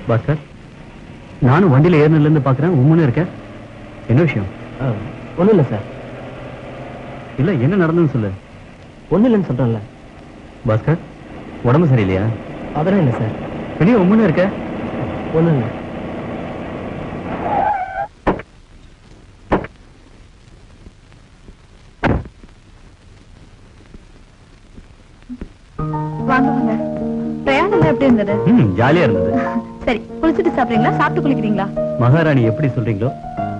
பாஸ்கர், நானும் வண்டியில ஏறினதுல இருந்து பாக்குறேன். உம்முன்னு இருக்க. என்ன விஷயம்? ஒண்ணும் இல்ல சார். இல்ல, என்ன நடந்ததுன்னு சொல்லு. ஒண்ணும் இல்லைன்னு சொல்றேன்ல. பாஸ்கர், உடம்பு சரியில்லையா? அதெல்லாம் இல்ல சார். வெளியே உம்முன்னு இருக்க. ஒண்ணும் இல்ல. வாங்க வாங்க. பிரயாணம் எப்படி இருந்தது? ஜாலியா இருந்தது. சரி, குளிச்சுட்டு சாப்பிடுறீங்களா, சாப்பிட்டு குளிக்கிறீங்களா? மகாராணி எப்படி சொல்றீங்களோ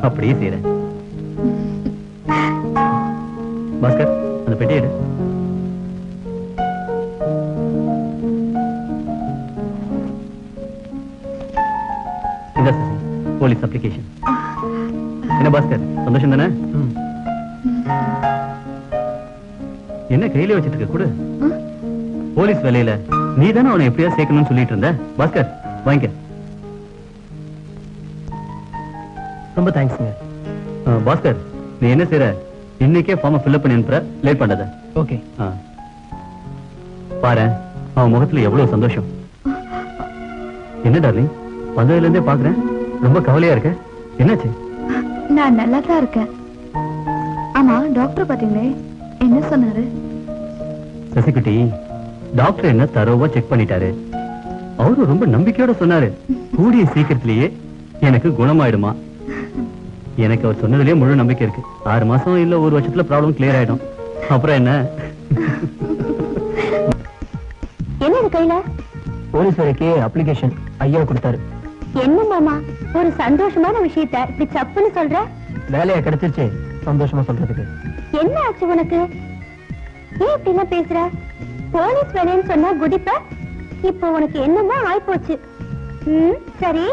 அப்படியே செய்யறேன். பாஸ்கர், அந்த பெட்டி எடு. இந்த போலீஸ் அப்ளிகேஷன். என்ன பாஸ்கர், சந்தோஷம் தானே? என்ன கையில வச்சிட்டு இருக்க? கூட போலீஸ் வேலையில நீ தானே அவனை எப்படியா சேர்க்கணும்னு சொல்லிட்டு இருந்த. பாஸ்கர், வாங்கிக்க. ரொம்ப தேங்க்ஸ்ங்க. பாஸ்கர், நீ என்ன செய்யற? இன்னைக்கே ஃபார்ம் ஃபில் அப் பண்ணி அனுப்புற. லேட் பண்ணாத. ஓகே. பாரு, அவன் முகத்துல எவ்வளவு சந்தோஷம். என்ன டார்லிங், வந்ததுல இருந்தே பாக்குறேன் ரொம்ப கவலையா இருக்க. என்னாச்சு? நான் நல்லா தான் இருக்கேன். ஆமா, டாக்டர் பாத்தீங்களே, என்ன சொன்னாரு? சசிகுட்டி, டாக்டர் என்ன தரோவா செக் பண்ணிட்டாரு. அவரு ரொம்ப நம்பிக்கையோட சொன்னாரு, கூடிய சீக்கிரத்திலேயே எனக்கு குணமாயிடுமா. எனக்கு அவர் சொன்னதுலயே முழு நம்பிக்கை இருக்கு. 6 மாசம் இல்ல 1 வருஷத்துல ப்ராப்ளம் கிளியர் ஆயிடும். அப்புறம் என்ன? என்ன கையில? போலீஸ் வேலைக்கு அப்ளிகேஷன் ஐயா கொடுத்தாரு. என்ன மாமா, ஒரு சந்தோஷமான விஷயத்த இப்படி சப்புன்னு சொல்ற? வேலையா கிடைச்சிருச்சு, சந்தோஷமா சொல்றதுக்கு. என்ன ஆச்சு உனக்கு? ஏன் இப்படி எல்லாம் பேசுற? போலீஸ் வேலைன்னு சொன்னா குதிப்ப. இப்போ உனக்கு என்னமா ஆயிப்போச்சு. சரி,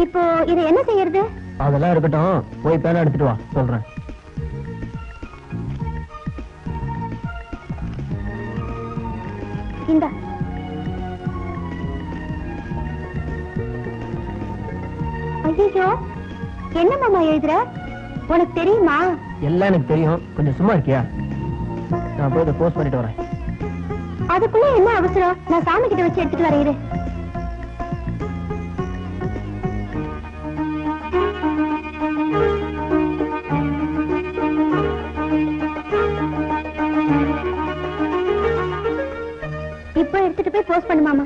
இப்போ இது என்ன செய்யறது? அதெல்லாம் இருக்கட்டும், போய் பேனா எடுத்துட்டு வா, சொல்றேன். இந்த ஐயோ, என்ன மாமா எழுதுற? உனக்கு தெரியுமா? எல்லாம் எனக்கு தெரியும், கொஞ்சம் சும்மா இருக்கியா? நான் போய் இதை போஸ்ட் பண்ணிட்டு வரேன். அதுக்குள்ள என்ன அவசரம்? நான் சாமி கிட்ட வச்சு எடுத்துட்டு வரேன். இப்போ எடுத்துட்டு போய் போஸ்ட் பண்ணு மாமா.